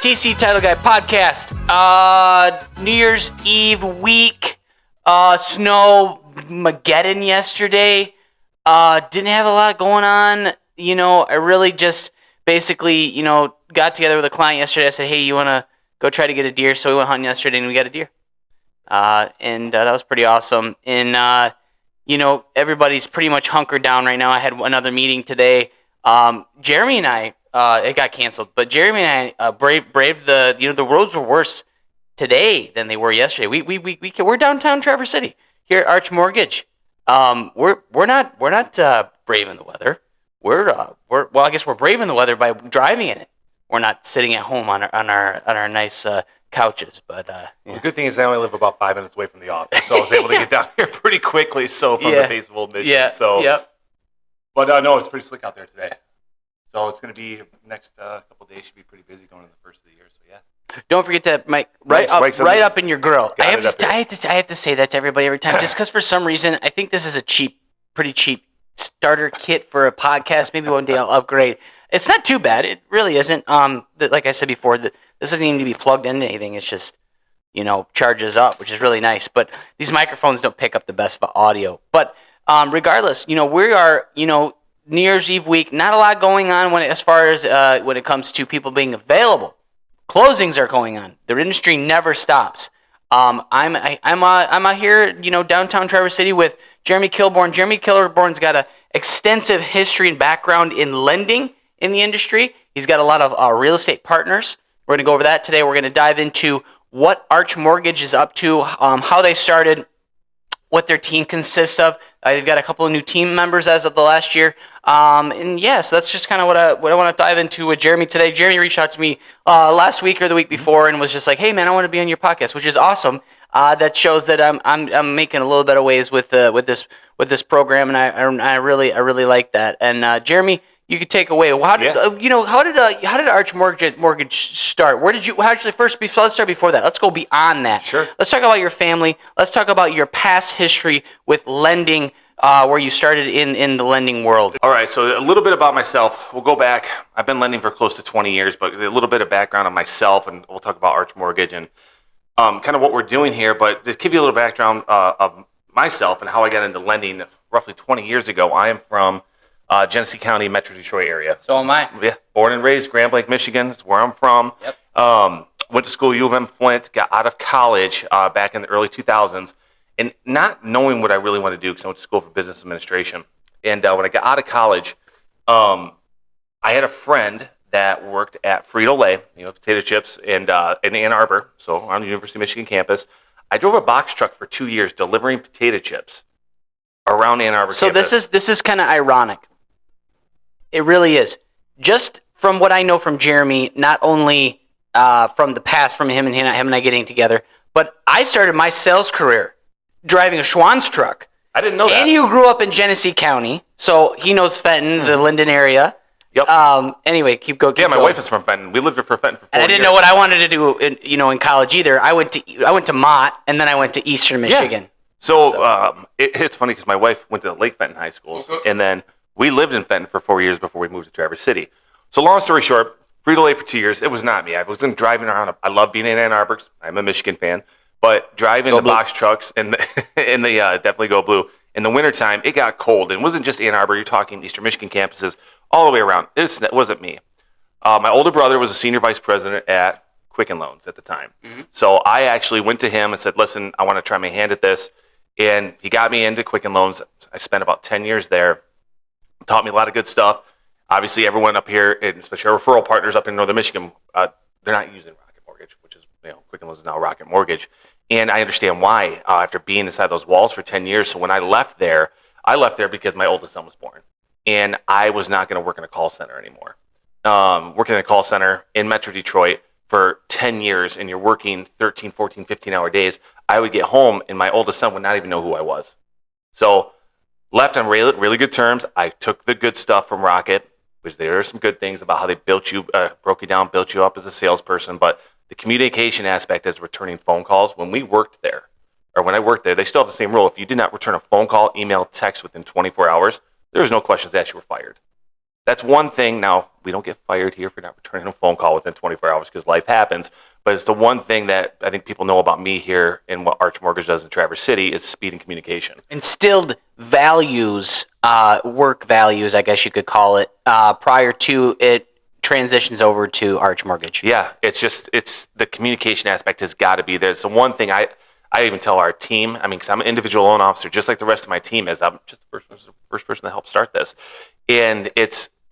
TCTITLEGUY Podcast. New Year's Eve week. Snowmageddon yesterday. Didn't have a lot going on. I really just basically, got together with a client yesterday. I said, hey, you want to go try to get a deer? So we went hunting yesterday and we got a deer. And that was pretty awesome. And, everybody's pretty much hunkered down right now. I had another meeting today. Jeremy and I, it got canceled, but Jeremy and I braved the roads were worse today than they were yesterday. We're downtown Traverse City here at Arch Mortgage. We're not braving the weather. I guess we're braving the weather by driving in it. We're not sitting at home on our nice couches. But The good thing is I only live about 5 minutes away from the office, so I was able to get down here pretty quickly. So from the base of Old Michigan. Yeah. So. Yep. But no, it's pretty slick out there today. So it's going to be next couple of days should be pretty busy going into the first of the year. So yeah. Don't forget that mic right up in your grill. I have to say that to everybody every time, just because for some reason I think this is a pretty cheap starter kit for a podcast. Maybe one day I'll upgrade. It's not too bad. It really isn't. Like I said before, this doesn't need to be plugged into anything. It's just charges up, which is really nice. But these microphones don't pick up the best audio. But regardless, we are New Year's Eve week. Not a lot going on when it comes to people being available. Closings are going on. The industry never stops. I'm out here, downtown Traverse City with Jeremy Kilbourne. Jeremy Kilbourne's got an extensive history and background in lending in the industry. He's got a lot of real estate partners. We're going to go over that today. We're going to dive into what Arch Mortgage is up to, how they started, what their team consists of. They've got a couple of new team members as of the last year. So that's just kind of what I want to dive into with Jeremy today. Jeremy reached out to me last week or the week before and was just like, hey, man, I want to be on your podcast, which is awesome. That shows that I'm making a little bit of waves with this program, and I really like that. And Jeremy, you could take away. How did Arch Mortgage start? Where did you actually first? Let's start before that. Let's go beyond that. Sure. Let's talk about your family. Let's talk about your past history with lending, where you started in the lending world. All right. So a little bit about myself. We'll go back. I've been lending for close to 20 years, but a little bit of background on myself, and we'll talk about Arch Mortgage and kind of what we're doing here. But to give you a little background of myself and how I got into lending roughly 20 years ago, I am from Genesee County, Metro Detroit area. So am I. Yeah, born and raised, Grand Blanc, Michigan. That's where I'm from. Yep. Went to school, U of M Flint, got out of college back in the early 2000s, and not knowing what I really wanted to do because I went to school for business administration. And when I got out of college, I had a friend that worked at Frito-Lay, potato chips, and in Ann Arbor, so on the University of Michigan campus. I drove a box truck for 2 years delivering potato chips around Ann Arbor So campus. this is kind of ironic. It really is. Just from what I know from Jeremy, not only from the past, from him and I getting together, but I started my sales career driving a Schwann's truck. I didn't know that. And he grew up in Genesee County, so he knows Fenton, the Linden area. Yep. Anyway, keep going. My wife is from Fenton. We lived for Fenton for 4 years. And I didn't know what I wanted to do in college either. I went to Mott, and then I went to Eastern Michigan. Yeah. So it's funny because my wife went to Lake Fenton High Schools, and then we lived in Fenton for 4 years before we moved to Traverse City. So long story short, Frito-Lay for 2 years. It was not me. I wasn't driving around. I love being in Ann Arbor. I'm a Michigan fan. But driving the box trucks and the definitely go blue. In the wintertime, it got cold. And it wasn't just Ann Arbor. You're talking Eastern Michigan campuses all the way around. It wasn't me. My older brother was a senior vice president at Quicken Loans at the time. Mm-hmm. So I actually went to him and said, listen, I want to try my hand at this. And he got me into Quicken Loans. I spent about 10 years there. Taught me a lot of good stuff. Obviously, everyone up here, and especially our referral partners up in Northern Michigan, they're not using Rocket Mortgage, which is, Quicken Loans is now Rocket Mortgage. And I understand why after being inside those walls for 10 years. So when I left there because my oldest son was born. And I was not going to work in a call center anymore. Working in a call center in Metro Detroit for 10 years, and you're working 13, 14, 15-hour days, I would get home, and my oldest son would not even know who I was. So left on really, really good terms. I took the good stuff from Rocket, which there are some good things about how they built you, broke you down, built you up as a salesperson, but the communication aspect as returning phone calls, when we worked there, or when I worked there, they still have the same rule. If you did not return a phone call, email, text within 24 hours, there was no questions asked, you were fired. That's one thing. Now, we don't get fired here for not returning a phone call within 24 hours because life happens. But it's the one thing that I think people know about me here and what Arch Mortgage does in Traverse City is speed and communication. Instilled values, work values, I guess you could call it, prior to it transitions over to Arch Mortgage. Yeah, it's the communication aspect has got to be there. It's the one thing I even tell our team, because I'm an individual loan officer, just like the rest of my team is. I'm just the first person to help start this. And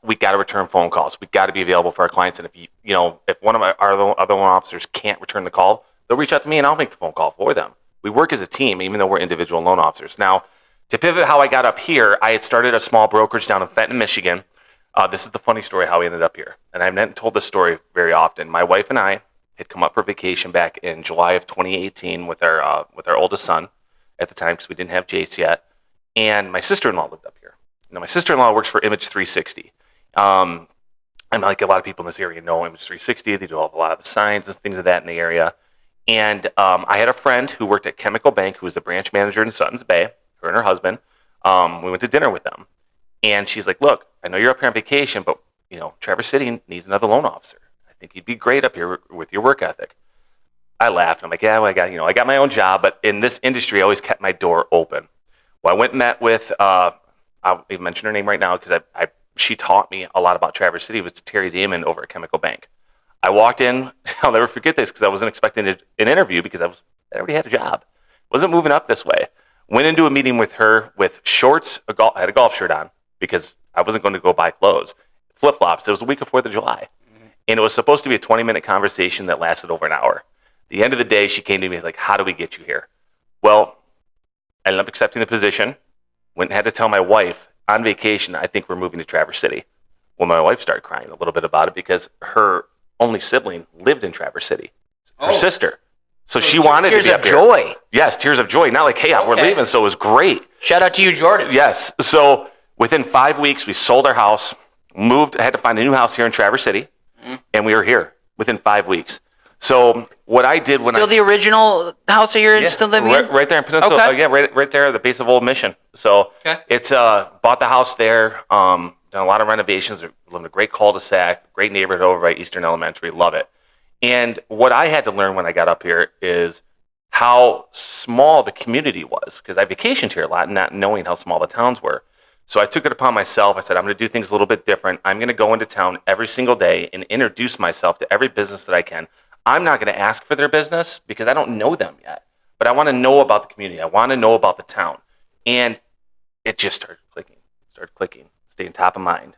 we got to return phone calls. We got to be available for our clients. And if one of our other loan officers can't return the call, they'll reach out to me and I'll make the phone call for them. We work as a team, even though we're individual loan officers. Now, to pivot how I got up here, I had started a small brokerage down in Fenton, Michigan. This is the funny story how we ended up here. And I've not told this story very often. My wife and I had come up for vacation back in July of 2018 with our oldest son at the time because we didn't have Jace yet. And my sister-in-law lived up here. Now, my sister-in-law works for Image 360. And like a lot of people in this area know Image 360. They do a lot of the signs and things of that in the area. And I had a friend who worked at Chemical Bank who was the branch manager in Suttons Bay, her and her husband. We went to dinner with them. And she's like, look, I know you're up here on vacation, but, Traverse City needs another loan officer. I think you'd be great up here with your work ethic. I laughed. I'm like, yeah, well, I got my own job, but in this industry, I always kept my door open. Well, I went and met with, I'll even mention her name right now because she taught me a lot about Traverse City. It was Terry Damon over at Chemical Bank. I walked in. I'll never forget this because I wasn't expecting an interview because I already had a job. Wasn't moving up this way. Went into a meeting with her with shorts. I had a golf shirt on because I wasn't going to go buy clothes. Flip-flops. It was the week of 4th of July. And it was supposed to be a 20-minute conversation that lasted over an hour. At the end of the day, she came to me like, how do we get you here? Well, I ended up accepting the position. Went and had to tell my wife on vacation, I think we're moving to Traverse City. Well, my wife started crying a little bit about it because her only sibling lived in Traverse City. Her sister. So she wanted to be up here. Tears of joy. Yes, tears of joy. Not like, hey, we're leaving, so it was great. Shout out to you, Jordan. Yes. So within 5 weeks, we sold our house, moved, had to find a new house here in Traverse City, and we were here within 5 weeks. So what I did when still the original house that you're still living in? Right there in Peninsula. Okay. Right there at the base of Old Mission. So it's bought the house there, done a lot of renovations, live in a great cul-de-sac, great neighborhood over by Eastern Elementary, love it. And what I had to learn when I got up here is how small the community was, because I vacationed here a lot, not knowing how small the towns were. So I took it upon myself. I said, I'm going to do things a little bit different. I'm going to go into town every single day and introduce myself to every business that I can. I'm not going to ask for their business because I don't know them yet, but I want to know about the community. I want to know about the town. And it just started clicking, staying top of mind.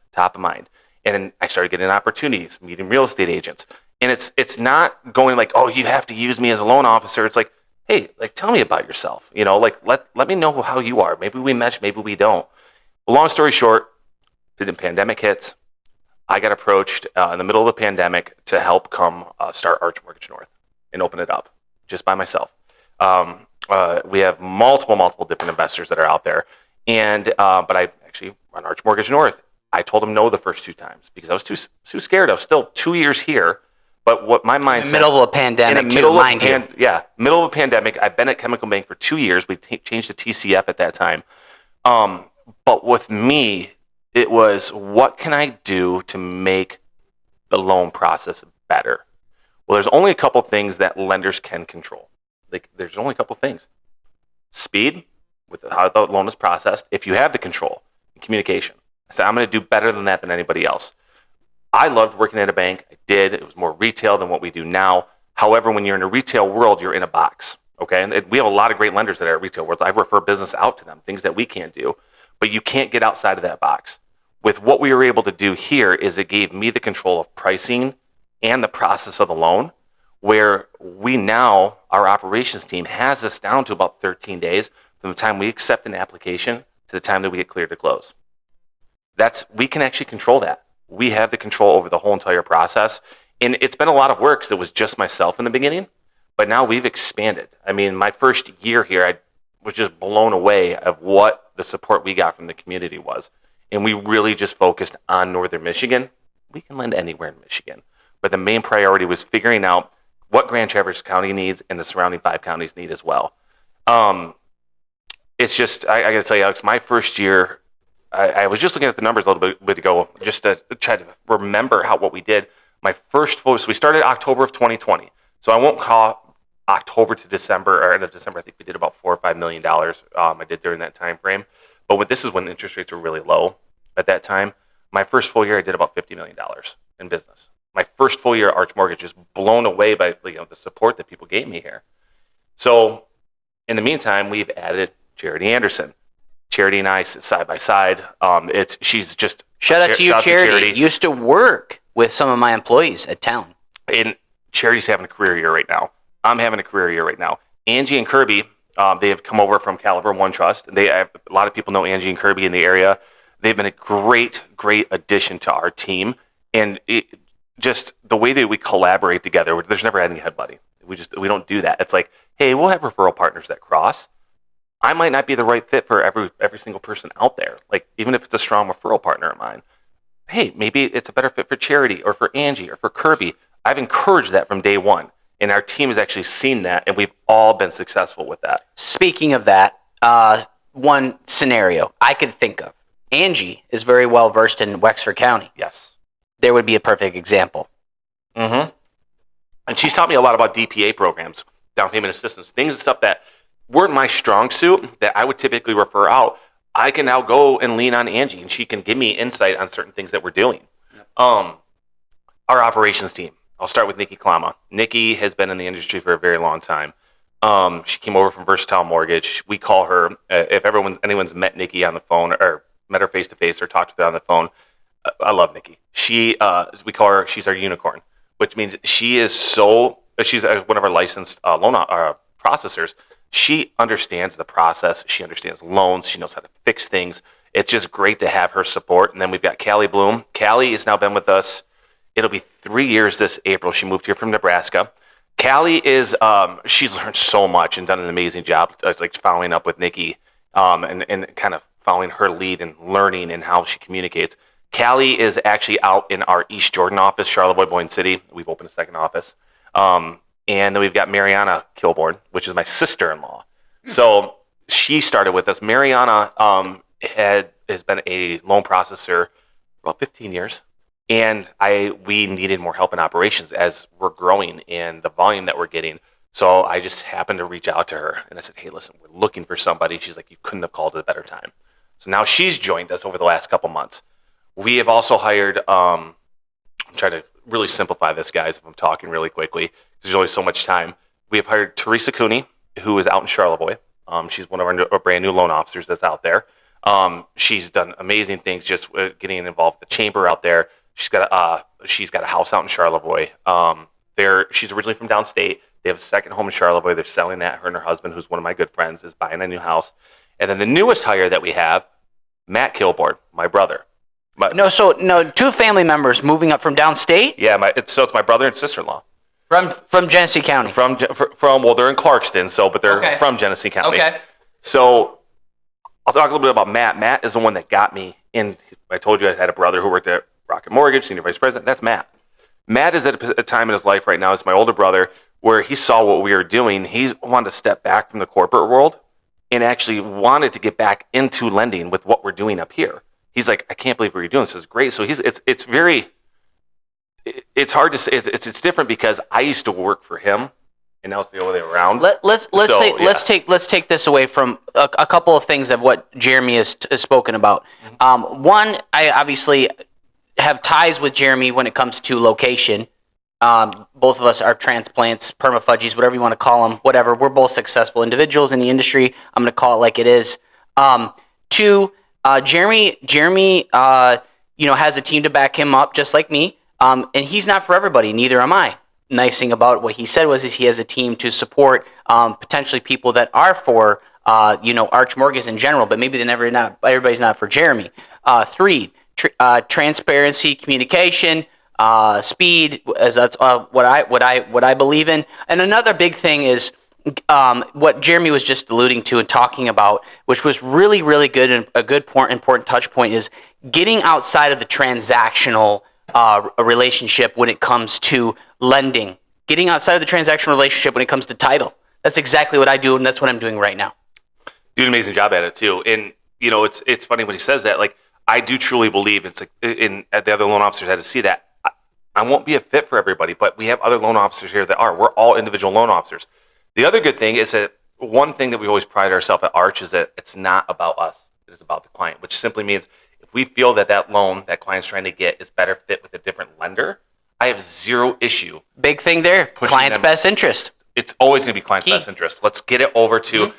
And then I started getting opportunities, meeting real estate agents. And it's not going like, oh, you have to use me as a loan officer. It's like, hey, tell me about yourself. Let me know how you are. Maybe we mesh, maybe we don't. Long story short, the pandemic hits. I got approached in the middle of the pandemic to help come start Arch Mortgage North and open it up just by myself. We have multiple different investors that are out there, but I actually run Arch Mortgage North. I told them no the first 2 times because I was too scared. I was still 2 years here, but what my mindset in the middle of a pandemic, middle of a pandemic. I've been at Chemical Bank for 2 years. We changed to TCF at that time, but with me, it was, what can I do to make the loan process better? Well, there's only a couple things that lenders can control. There's only a couple things. Speed, with how the loan is processed, if you have the control, and communication. I said, I'm going to do better than that than anybody else. I loved working at a bank. I did. It was more retail than what we do now. However, when you're in a retail world, you're in a box. Okay, and we have a lot of great lenders that are retail worlds. I refer business out to them, things that we can't do. But you can't get outside of that box. With what we were able to do here is it gave me the control of pricing and the process of the loan, where our operations team has us down to about 13 days from the time we accept an application to the time that we get cleared to close. We can actually control that. We have the control over the whole entire process. And it's been a lot of work because it was just myself in the beginning, but now we've expanded. My first year here, I was just blown away of what the support we got from the community was. And we really just focused on Northern Michigan. We can lend anywhere in Michigan. But the main priority was figuring out what Grand Traverse County needs and the surrounding 5 counties need as well. It's just, I got to tell you, Alex, my first year, I was just looking at the numbers a little bit ago, just to try to remember what we did. My first full, so we started October of 2020. So I won't call October to December, or end of December. I think we did about $4 or $5 million. I did during that time frame. But this is when interest rates were really low at that time. My first full year, I did about $50 million in business. My first full year at Arch Mortgage is blown away by the support that people gave me here. So in the meantime, we've added Charity Anderson. Charity and I sit side by side. She's just shout out to you, Charity. Used to work with some of my employees at town. And Charity's having a career year right now. I'm having a career year right now. Angie and Kirby, they have come over from Caliber One Trust. A lot of people know Angie and Kirby in the area. They've been a great addition to our team. And just the way that we collaborate together, there's never any headbutting. We don't do that. It's like, hey, we'll have referral partners that cross. I might not be the right fit for every single person out there. Like, even if it's a strong referral partner of mine, hey, maybe it's a better fit for Charity or for Angie or for Kirby. I've encouraged that from day one, and our team has actually seen that, and we've all been successful with that. Speaking of that, one scenario I could think of. Angie is very well versed in Wexford County. Yes. There would be a perfect example. Mm-hmm. And she's taught me a lot about DPA programs, down payment assistance, things and stuff that weren't my strong suit that I would typically refer out. I can now go and lean on Angie, and she can give me insight on certain things that we're doing. Yep. Our operations team. I'll start with Nikki Klama. Nikki has been in the industry for a very long time. She came over from Versatile Mortgage. We call her, if anyone's met Nikki on the phone or met her face-to-face or talked to her on the phone, I love Nikki. We call her, she's our unicorn, which means she's one of our licensed loan processors. She understands the process. She understands loans. She knows how to fix things. It's just great to have her support. And then we've got Callie Bloom. Callie has now been with us. It'll be 3 years this April. She moved here from Nebraska. Callie she's learned so much and done an amazing job, like following up with Nikki and kind of following her lead and learning and how she communicates. Callie is actually out in our East Jordan office, Charlevoix, Boyne City. We've opened a second office. And then we've got Mariana Kilbourne, which is my sister-in-law. So she started with us. Mariana has been a loan processor for about 15 years. And we needed more help in operations as we're growing and the volume that we're getting. So I just happened to reach out to her. And I said, hey, listen, we're looking for somebody. She's like, you couldn't have called at a better time. So now she's joined us over the last couple months. We have also hired, I'm trying to really simplify this, guys, if I'm talking really quickly. There's only so much time. We have hired Teresa Cooney, who is out in Charlevoix. She's one of our brand new loan officers that's out there. She's done amazing things just getting involved with the chamber out there. She's got a house out in Charlevoix. She's originally from downstate. They have a second home in Charlevoix. They're selling that. Her and her husband, who's one of my good friends, is buying a new house. And then the newest hire that we have, Matt Kilbourne, my brother. Two family members moving up from downstate? Yeah, it's my brother and sister-in-law. From Genesee County. They're in Clarkston, but they're from Genesee County. Okay. So I'll talk a little bit about Matt. Matt is the one that got me in. I told you I had a brother who worked at Rocket Mortgage, senior vice president. That's Matt. Matt is at a time in his life right now. It's my older brother where he saw what we were doing. He wanted to step back from the corporate world and actually wanted to get back into lending with what we're doing up here. He's like, I can't believe what you're doing. This is great. So it's hard to say. It's different because I used to work for him, and now it's the other way around. Let's take this away from a couple of things of what Jeremy has spoken about. Mm-hmm. One, I obviously have ties with Jeremy when it comes to location. Both of us are transplants, permafudgies, whatever you want to call them, whatever. We're both successful individuals in the industry. I'm going to call it like it is. Two, Jeremy, has a team to back him up, just like me. And he's not for everybody. Neither am I. Nice thing about what he said is he has a team to support potentially people that are for Arch Mortgage in general, but maybe everybody's not for Jeremy. Three, transparency, communication, speed, as that's what I believe in. And another big thing is what Jeremy was just alluding to and talking about, which was really, really good and a good important touch point, is getting outside of the transactional relationship when it comes to lending. Getting outside of the transactional relationship when it comes to title. That's exactly what I do, and that's what I'm doing right now. Do an amazing job at it too. And it's funny when he says that. Like, I do truly believe it's like the other loan officers had to see that. I won't be a fit for everybody, but we have other loan officers here that are. We're all individual loan officers. The other good thing is that one thing that we always pride ourselves at Arch is that it's not about us. It is about the client, which simply means if we feel that loan that client's trying to get is better fit with a different lender, I have zero issue. Big thing there, client's best interest. It's always going to be client's best interest. Let's get it over to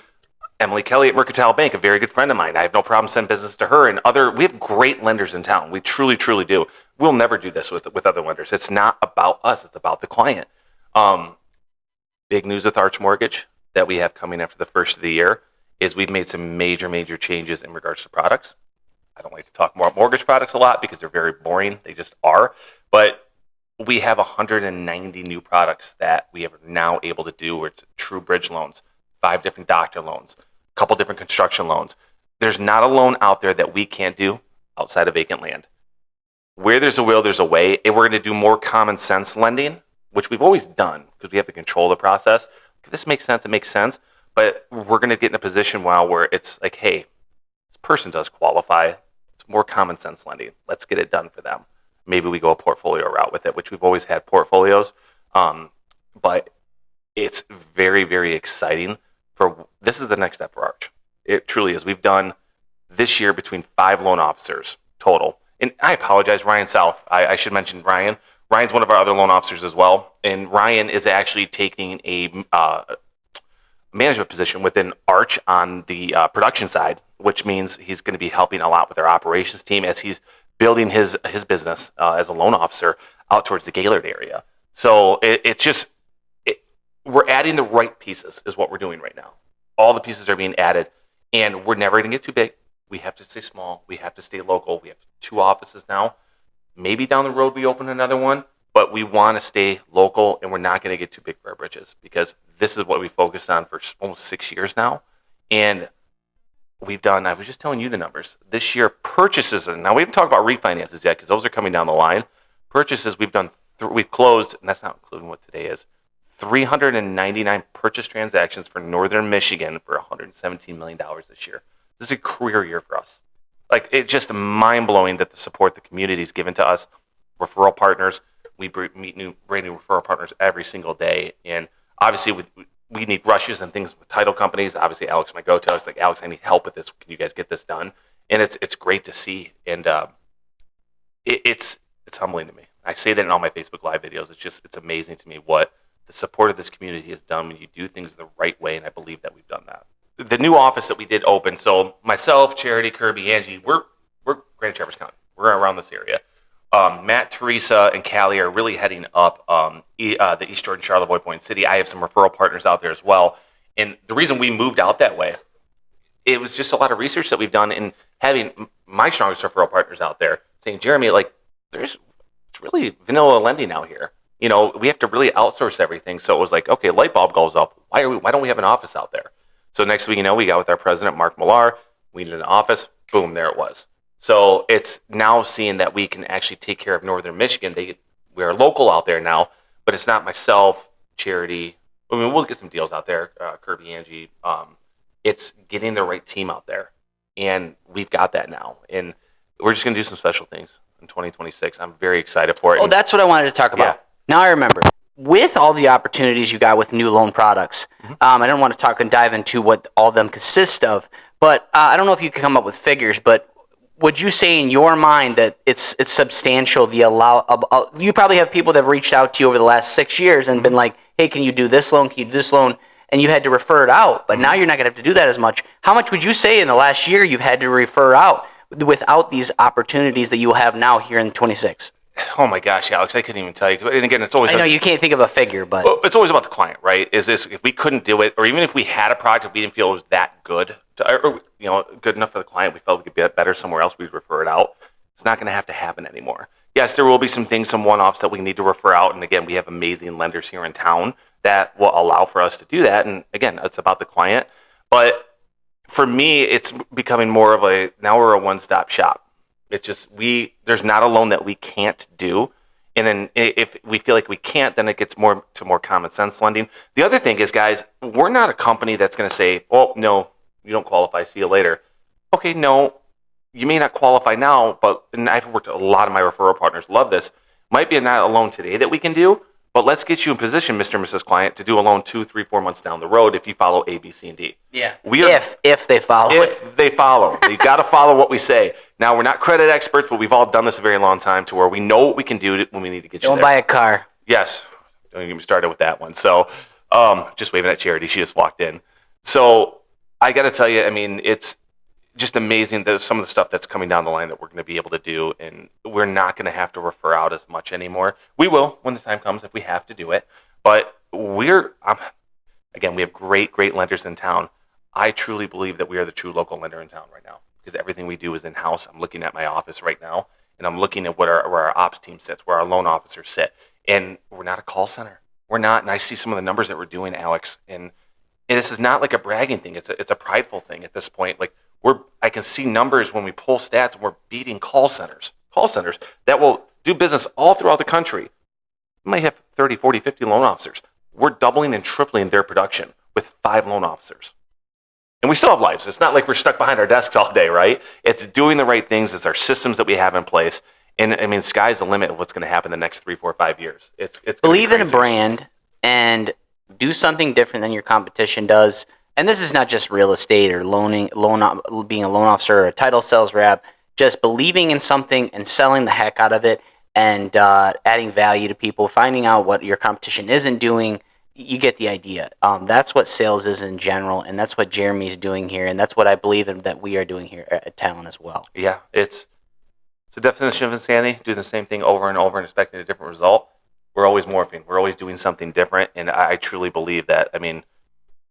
Emily Kelly at Mercantile Bank, a very good friend of mine. I have no problem sending business to her and we have great lenders in town. We truly, truly do. We'll never do this with other lenders. It's not about us. It's about the client. Big news with Arch Mortgage that we have coming after the first of the year is we've made some major, major changes in regards to products. I don't like to talk more about mortgage products a lot because they're very boring. They just are. But we have 190 new products that we are now able to do where it's true bridge loans, 5 different doctor loans, a couple different construction loans. There's not a loan out there that we can't do outside of vacant land. Where there's a will, there's a way. And we're going to do more common sense lending, which we've always done because we have to control the process. If this makes sense, it makes sense. But we're going to get in a position where it's like, hey, this person does qualify. It's more common sense lending. Let's get it done for them. Maybe we go a portfolio route with it, which we've always had portfolios. But it's very, very exciting. This is the next step for Arch. It truly is. We've done this year between 5 loan officers total. And I apologize, Ryan South. I should mention Ryan. Ryan's one of our other loan officers as well. And Ryan is actually taking a management position within Arch on the production side, which means he's going to be helping a lot with our operations team as he's building his business as a loan officer out towards the Gaylord area. So we're adding the right pieces is what we're doing right now. All the pieces are being added, and we're never going to get too big. We have to stay small. We have to stay local. We have 2 offices now. Maybe down the road we open another one, but we want to stay local, and we're not going to get too big for our britches because this is what we focused on for almost 6 years now. And we've done, I was just telling you the numbers, this year purchases, and now we haven't talked about refinances yet because those are coming down the line. Purchases, we've closed, and that's not including what today is, 399 purchase transactions for Northern Michigan for $117 million this year. This is a career year for us. Like, it's just mind-blowing that the support the community is given to us. Referral partners, we meet brand new referral partners every single day. And obviously, we need rushes and things with title companies. Obviously, Alex, my go-to. It's like, Alex, I need help with this. Can you guys get this done? And it's great to see. And it's humbling to me. I say that in all my Facebook Live videos. It's amazing to me what the support of this community has done when you do things the right way, and I believe that we've done that. The new office that we did open, so myself, Charity, Kirby, Angie, we're Grand Traverse County. We're around this area. Matt, Teresa, and Callie are really heading up the East Jordan, Charlevoix, Point City. I have some referral partners out there as well. And the reason we moved out that way, it was just a lot of research that we've done in having my strongest referral partners out there saying, Jeremy, like, it's really vanilla lending out here. You know, we have to really outsource everything. So it was like, okay, light bulb goes up. Why don't we have an office out there? So next thing you know, we got with our president, Mark Millar. We needed an office. Boom, there it was. So it's now seeing that we can actually take care of Northern Michigan. We're local out there now, but it's not myself, Charity. I mean, we'll get some deals out there, Kirby, Angie. It's getting the right team out there, and we've got that now. And we're just going to do some special things in 2026. I'm very excited for it. Oh, that's what I wanted to talk about. Yeah. Now I remember. With all the opportunities you got with new loan products, I don't want to talk and dive into what all of them consist of, but I don't know if you can come up with figures, but would you say in your mind that it's substantial, you probably have people that have reached out to you over the last 6 years and been like, hey, can you do this loan, can you do this loan, and you had to refer it out, but now you're not going to have to do that as much. How much would you say in the last year you've had to refer out without these opportunities that you will have now here in 26? Oh my gosh, Alex, I couldn't even tell you. And again, it's always... I know you can't think of a figure, but... Well, it's always about the client, right? If we couldn't do it, or even if we had a project we didn't feel it was that good, good enough for the client, we felt we could be better somewhere else, we'd refer it out. It's not going to have to happen anymore. Yes, there will be some things, some one-offs that we need to refer out, and again, we have amazing lenders here in town that will allow for us to do that, and again, it's about the client. But for me, it's becoming more of now we're a one-stop shop. It's just there's not a loan that we can't do, and then if we feel like we can't, then it gets more common sense lending. The other thing is, guys, we're not a company that's going to say, "Oh no, you don't qualify. See you later." Okay, no, you may not qualify now, and I've worked, a lot of my referral partners love this, might be not a loan today that we can do, but let's get you in position, Mr. and Mrs. Client, to do a loan 2, 3, 4 months down the road if you follow A, B, C, and D. Yeah. If they follow. If they follow. You got to follow what we say. Now, we're not credit experts, but we've all done this a very long time to where we know what we can do when we need to get you there. Don't buy a car. Yes. Don't get me started with that one. So, just waving at Charity. She just walked in. So, I got to tell you, I mean, it's just amazing that some of the stuff that's coming down the line that we're going to be able to do, and we're not going to have to refer out as much anymore. We will when the time comes if we have to do it, but again, we have great lenders in town. I truly believe that we are the true local lender in town right now because everything we do is in-house. I'm looking at my office right now, and I'm looking at where our ops team sits, where our loan officers sit, and we're not a call center. We're not, and I see some of the numbers that we're doing, Alex, and this is not like a bragging thing. It's a prideful thing at this point. Like, I can see numbers when we pull stats, and we're beating call centers that will do business all throughout the country. We might have 30, 40, 50 loan officers. We're doubling and tripling their production with 5 loan officers. And we still have lives. It's not like we're stuck behind our desks all day, right? It's doing the right things. It's our systems that we have in place. And, I mean, sky's the limit of what's going to happen the next 3, 4, 5 years. It's Believe in a brand and do something different than your competition does. And this is not just real estate or being a loan officer or a title sales rep. Just believing in something and selling the heck out of it and adding value to people, finding out what your competition isn't doing. You get the idea. That's what sales is in general, and that's what Jeremy's doing here, and that's what I believe in that we are doing here at Talon as well. Yeah, it's the definition of insanity, doing the same thing over and over and expecting a different result. We're always morphing. We're always doing something different, and I truly believe that. I mean,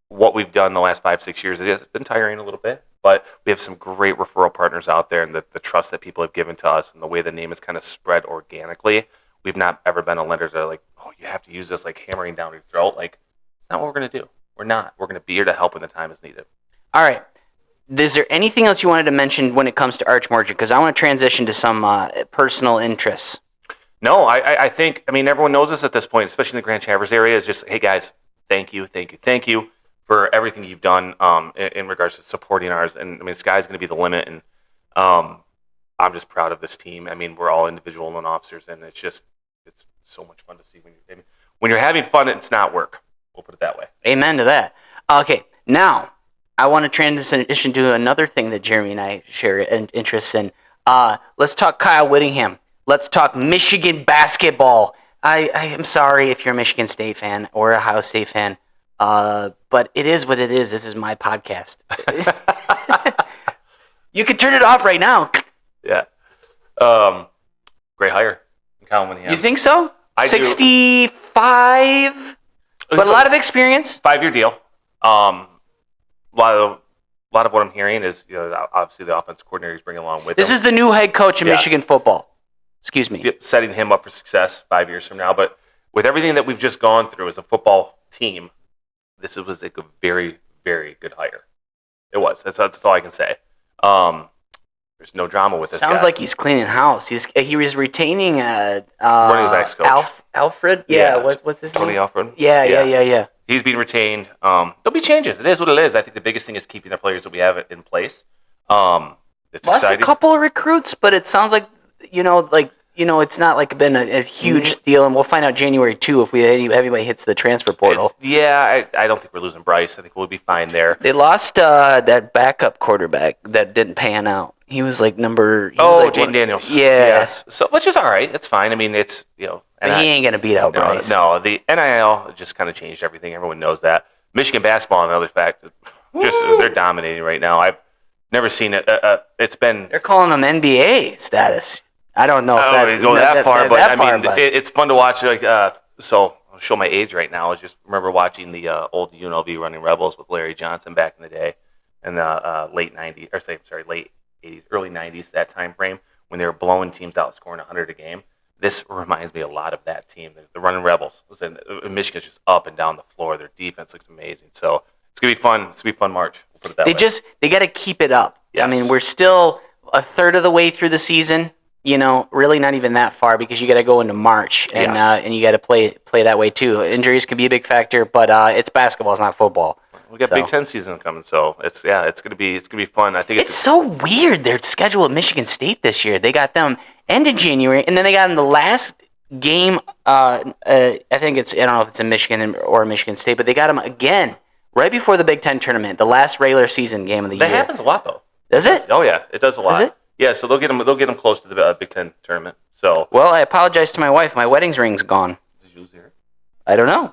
what we've done the last 5, 6 years, it has been tiring a little bit, but we have some great referral partners out there, and the trust that people have given to us and the way the name is kind of spread organically. We've not ever been a lender that are like, oh, you have to use this, like hammering down your throat. Like, that's not what we're going to do. We're not. We're going to be here to help when the time is needed. All right. Is there anything else you wanted to mention when it comes to Arch Mortgage? Because I want to transition to some personal interests. No, I think, I mean, everyone knows this at this point, especially in the Grand Traverse area, is just, hey, guys, thank you for everything you've done in regards to supporting ours. And I mean, sky's going to be the limit. And I'm just proud of this team. I mean, we're all individual loan officers, and it's so much fun to see when you're having fun. It's not work. We'll put it that way. Amen to that. Okay, now I want to transition to another thing that Jeremy and I share interests in. Let's talk Kyle Whittingham. Let's talk Michigan basketball. I am sorry if you're a Michigan State fan or a Ohio State fan. But it is what it is. This is my podcast. You can turn it off right now. Yeah. Great hire. You think so? 65, but a lot of experience. 5-year deal. A lot of what I'm hearing is, obviously the offensive coordinator is bringing along with him. This is the new head coach of Michigan football. Excuse me. Setting him up for success 5 years from now. But with everything that we've just gone through as a football team, this was a very, very good hire. It was. That's all I can say. There's no drama with this guy. Sounds like he's cleaning house. He was retaining running backs coach. Alfred? Yeah. What's his name? Tony Alfred? Yeah. He's being retained. There'll be changes. It is what it is. I think the biggest thing is keeping the players that we have in place. It's lost exciting. A couple of recruits, but it sounds like, it's not like been a huge deal, and we'll find out January 2 if anybody hits the transfer portal. I don't think we're losing Bryce. I think we'll be fine there. They lost that backup quarterback that didn't pan out. He was like Jaden Daniels. Yeah. Yes. So, which is all right. It's fine. I mean, it's, and he ain't going to beat out Bryce. No, the NIL just kind of changed everything. Everyone knows that. Michigan basketball, another fact, they're dominating right now. I've never seen it. They're calling them NBA status. I don't know if that go that far, but it's fun to watch. So I'll show my age right now. I just remember watching the old UNLV Running Rebels with Larry Johnson back in the day, in the late 80s, early 90s, that time frame when they were blowing teams out, scoring 100 a game. This reminds me a lot of that team, the Running Rebels. Michigan's just up and down the floor. Their defense looks amazing. So it's gonna be fun. It's gonna be a fun March. We'll put it that way. They got to keep it up. Yes. I mean, we're still a third of the way through the season. Really not even that far because you got to go into March and you got to play that way too. Injuries can be a big factor, but it's basketball, it's not football. We got Big Ten season coming, so it's gonna be fun. I think it's so weird. Their schedule at Michigan State this year. They got them end of January, and then they got in the last game. I think I don't know if it's in Michigan or Michigan State, but they got them again right before the Big Ten tournament, the last regular season game of the year. That happens a lot, though. Does it? Oh yeah, it does a lot. Does it? Yeah, so they'll get them close to the Big Ten tournament. So. Well, I apologize to my wife. My wedding ring's gone. Did you lose your hair? I don't know.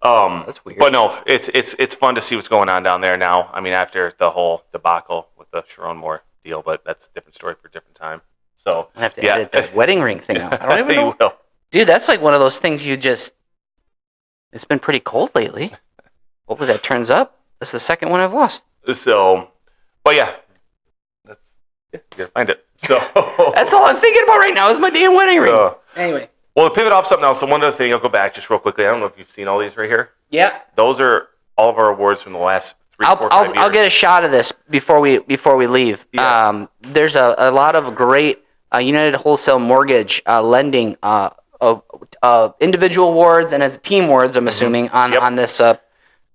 That's weird. But no, it's fun to see what's going on down there now. I mean, after the whole debacle with the Sharon Moore deal, but that's a different story for a different time. So I have to edit the wedding ring thing out. I don't even know. You will. Dude, that's like one of those things it's been pretty cold lately. Hopefully that turns up. That's the second one I've lost. So, but yeah, you gotta find it. So that's all I'm thinking about right now is my damn wedding ring. Anyway. Well, to pivot off something else, so one other thing, I'll go back just real quickly. I don't know if you've seen all these right here. Yeah. Those are all of our awards from the last 3, 4, 5 years. I'll get a shot of this before we leave. Yeah. There's a lot of great United Wholesale Mortgage lending individual awards and as team awards, I'm assuming, on this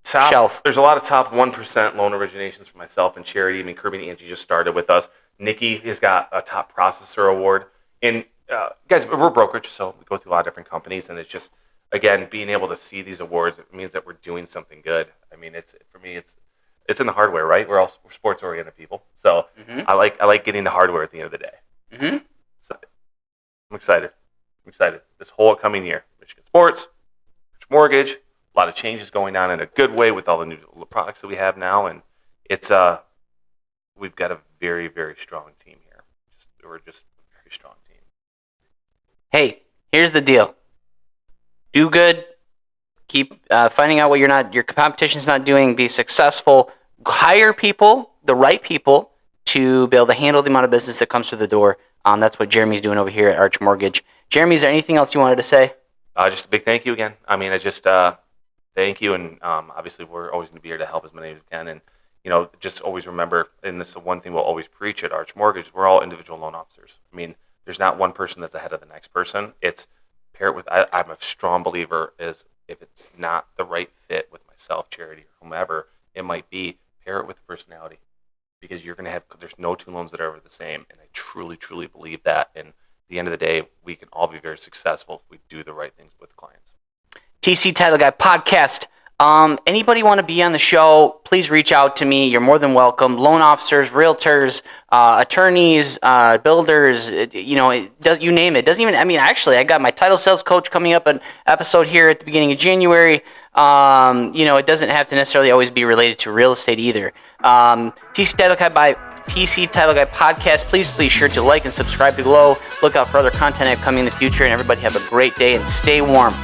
shelf. There's a lot of top 1% loan originations for myself and Charity. I mean, Kirby and Angie just started with us. Nikki has got a top processor award. And guys, we're brokerage, so we go through a lot of different companies, and it's just, again, being able to see these awards, it means that we're doing something good. I mean, for me, it's in the hardware, right? We're sports-oriented people, so I like getting the hardware at the end of the day. Mm-hmm. So I'm excited. This whole coming year, Michigan sports, mortgage, a lot of changes going on in a good way with all the new products that we have now, and it's we've got a very, very strong team here. We're just a very strong team. Hey, here's the deal. Do good. Keep finding out what your competition's not doing. Be successful. Hire people, the right people, to be able to handle the amount of business that comes through the door. That's what Jeremy's doing over here at Arch Mortgage. Jeremy, is there anything else you wanted to say? Just a big thank you again. I mean, I just thank you, and obviously we're always going to be here to help as many as we can. And just always remember, and this is the one thing we'll always preach at Arch Mortgage, we're all individual loan officers. I mean, there's not one person that's ahead of the next person. It's pair it with. I'm a strong believer is if it's not the right fit with myself, Charity, or whomever it might be, pair it with personality, because you're going to have. There's no two loans that are ever the same, and I truly, truly believe that. And at the end of the day, we can all be very successful if we do the right things with clients. TC Title Guy Podcast. Anybody want to be on the show, please reach out to me. You're more than welcome. Loan officers, realtors, attorneys, builders, you name it. Actually, I got my title sales coach coming up an episode here at the beginning of January. It doesn't have to necessarily always be related to real estate either. TC Title Guy Podcast. Please be sure to like and subscribe below. Look out for other content upcoming in the future, and everybody have a great day and stay warm.